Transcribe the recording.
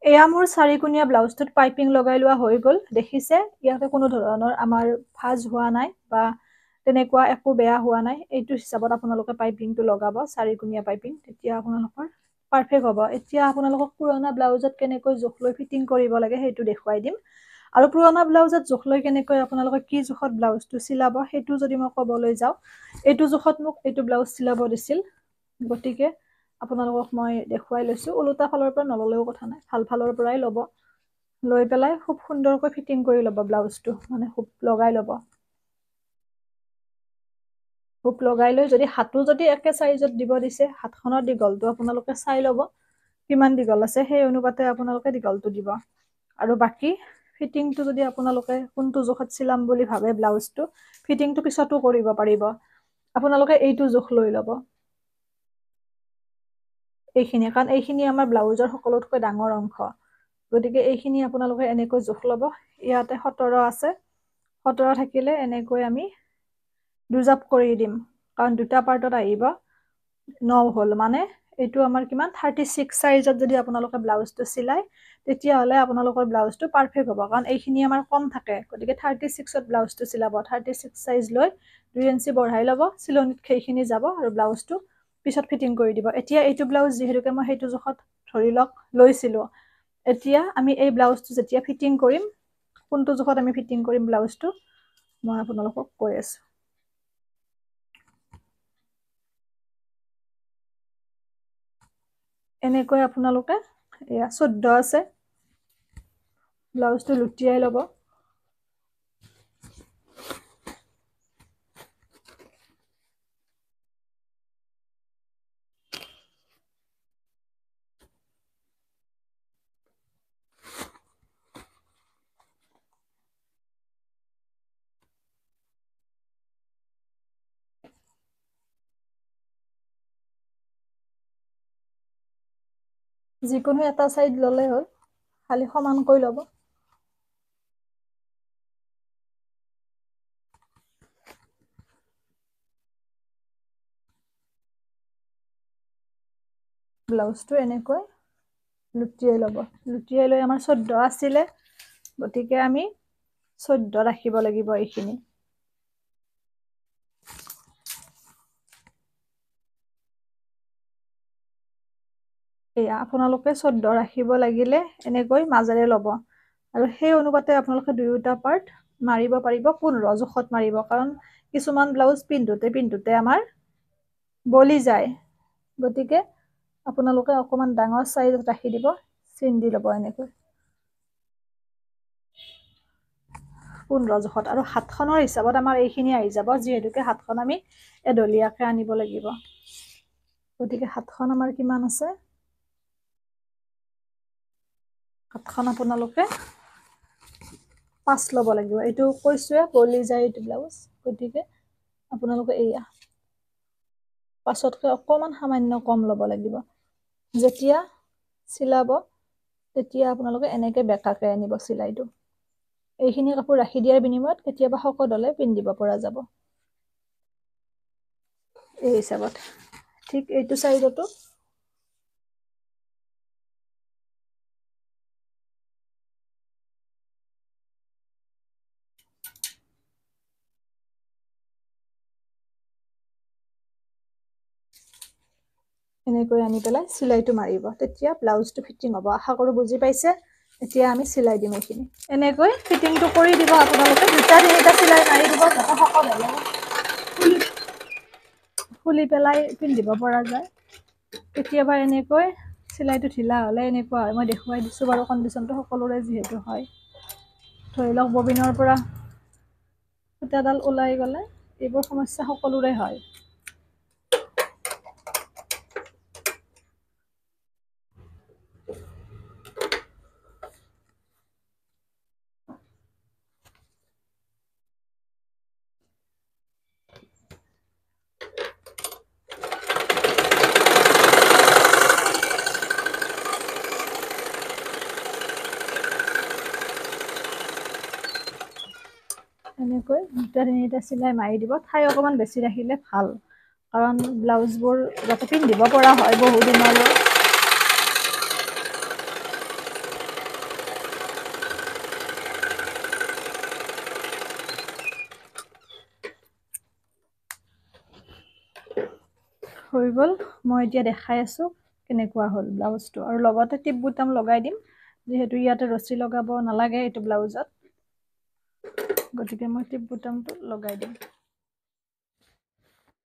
এয়া মোৰ চাৰিকুণীয়া ব্লাউজটোত পাইপিং লগাই লোৱা হৈ গ'ল। দেখিছে ইয়াতে কোনো ধৰণৰ আমাৰ ভাঁজ হোৱা নাই বা তেনেকুৱা একো বেয়া হোৱা নাই। এইটো হিচাপত আপোনালোকে পাইপিংটো লগাব, চাৰিকুণীয়া পাইপিং, তেতিয়া আপোনালোকৰ পাৰফেক্ট হ'ব। এতিয়া আপোনালোকক পুৰণা ব্লাউজত কেনেকৈ জোখ লৈ ফিটিং কৰিব লাগে সেইটো দেখুৱাই দিম। আৰু পুৰণা ব্লাউজত জোখ লৈ কেনেকৈ আপোনালোকে কি জোখত ব্লাউজটো চিলাব সেইটো যদি মই ক'বলৈ যাওঁ, এইটো জোখত মোক এইটো ব্লাউজ চিলাব দিছিল, গতিকে আপোনালোকক মই দেখুৱাই লৈছোঁ। ওলোটা ফালৰ পৰা নল'লেও কথা নাই, ভাল ফালৰ পৰাই ল'ব, লৈ পেলাই খুব সুন্দৰকৈ ফিটিং কৰি ল'ব ব্লাউজটো, মানে হুক লগাই ল'ব। হুক লগাই লৈ যদি হাতো যদি একে চাইজত দিব দিছে, হাতখনৰ দীঘলটো আপোনালোকে চাই ল'ব কিমান দীঘল আছে, সেই অনুপাতে আপোনালোকে দীঘলটো দিব। আৰু বাকী ফিটিংটো যদি আপোনালোকে কোনটো জোখত চিলাম বুলি ভাবে ব্লাউজটো, ফিটিংটো পিছতো কৰিব পাৰিব। আপোনালোকে এইটো জোখ লৈ ল'ব, এইখিনি, কাৰণ এইখিনি আমাৰ ব্লাউজৰ সকলোতকৈ ডাঙৰ অংশ। গতিকে এইখিনি আপোনালোকে এনেকৈ জোখ ল'ব। ইয়াতে 17 আছে, 17 থাকিলে এনেকৈ আমি দুজাপ কৰি দিম, কাৰণ দুটা পাৰ্টত আহিব। 9 হ'ল, মানে এইটো আমাৰ কিমান 36 চাইজত যদি আপোনালোকে ব্লাউজটো চিলাই, তেতিয়াহ'লে আপোনালোকৰ ব্লাউজটো পাৰফেক্ট হ'ব, কাৰণ এইখিনি আমাৰ কম থাকে। গতিকে 36ত ব্লাউজটো চিলাব, 36 চাইজ লৈ 2 ইঞ্চি বঢ়াই ল'ব, চিলনিত সেইখিনি যাব আৰু ব্লাউজটো পিছত ফিটিং কৰি দিব। এতিয়া এইটো ব্লাউজ যিহেতুকে মই সেইটো জোখত ধৰি লওক লৈছিলোঁ, এতিয়া আমি এই ব্লাউজটো যেতিয়া ফিটিং কৰিম, কোনটো জোখত আমি ফিটিং কৰিম ব্লাউজটো মই আপোনালোকক কৈ আছোঁ। এনেকৈ আপোনালোকে এয়া 14 আছে, ব্লাউজটো লুটিয়াই ল'ব। যিকোনো এটা চাইড ল'লে হ'ল, খালি সমানকৈ ল'ব। ব্লাউজটো এনেকৈ লুটিয়াই ল'ব। লুটিয়াই লৈ আমাৰ 14 আছিলে, গতিকে আমি 14 ৰাখিব লাগিব এইখিনি। এয়া আপোনালোকে 14 ৰাখিব লাগিলে এনেকৈ মাজেৰে ল'ব, আৰু সেই অনুপাতে আপোনালোকে দুয়োটা পাৰ্ট মাৰিব পাৰিব। 15 জোখত মাৰিব, কাৰণ কিছুমান ব্লাউজ পিন্ধোতে আমাৰ বলি যায়। গতিকে আপোনালোকে অকণমান ডাঙৰ চাইজত ৰাখি দিব, চিন দি ল'ব এনেকৈ 15 জোখত। আৰু হাতখনৰ হিচাপত আমাৰ এইখিনি আহি যাব, যিহেতুকে হাতখন আমি এডলীয়াকৈ আনিব লাগিব। গতিকে হাতখন আমাৰ কিমান আছে, হাতখন আপোনালোকে 5 ল'ব লাগিব। এইটো কৈছোৱে বলি যায় এইটো ব্লাউজ, গতিকে আপোনালোকে এয়া 5তকৈ অকণমান সামান্য কম ল'ব লাগিব। যেতিয়া চিলাব তেতিয়া আপোনালোকে এনেকৈ বেকাকৈ আনিব চিলাইটো। এইখিনি কাপোৰ ৰাখি দিয়াৰ বিনিময়ত কেতিয়াবা শকত হ'লে পিন্ধিব পৰা যাব এই হিচাপত। ঠিক এইটো চাইজতো এনেকৈ আনি পেলাই চিলাইটো মাৰিব, তেতিয়া ব্লাউজটো ফিটিং হ'ব। আশা কৰোঁ বুজি পাইছে। এতিয়া আমি চিলাই দিম এইখিনি। এনেকৈ ফিটিংটো কৰি দিব আপোনালোকে, 2-3টা চিলাই মাৰি দিব, যাতে শকত হ'লে খুলি পেলাই পিন্ধিব পৰা যায়। কেতিয়াবা এনেকৈ চিলাইটো ঢিলা হ'লে এনেকুৱা হয়, মই দেখুৱাই দিছোঁ বাৰু, কণ্ডিশ্যনটো সকলোৰে যিহেতু হয়। ধৰি লওক ববিনৰ পৰা সূতাডাল ওলাই গ'লে এইবোৰ সমস্যা সকলোৰে হয়। এনেকৈ 2-3টা চিলাই মাৰি দিব। ঠাই অকণমান বেছি ৰাখিলে ভাল, কাৰণ ব্লাউজবোৰ যাতে পিন্ধিব পৰা হয় বহুদিনলৈ। হৈ গ'ল মই এতিয়া দেখাই আছো কেনেকুৱা হ'ল ব্লাউজটো আৰু লগতে টিপ বুটাম লগাই দিম যেহেতু ইয়াতে ৰছী লগাব নালাগে এইটো ব্লাউজত গতিকে মই টিপ বুটামটো লগাই দিম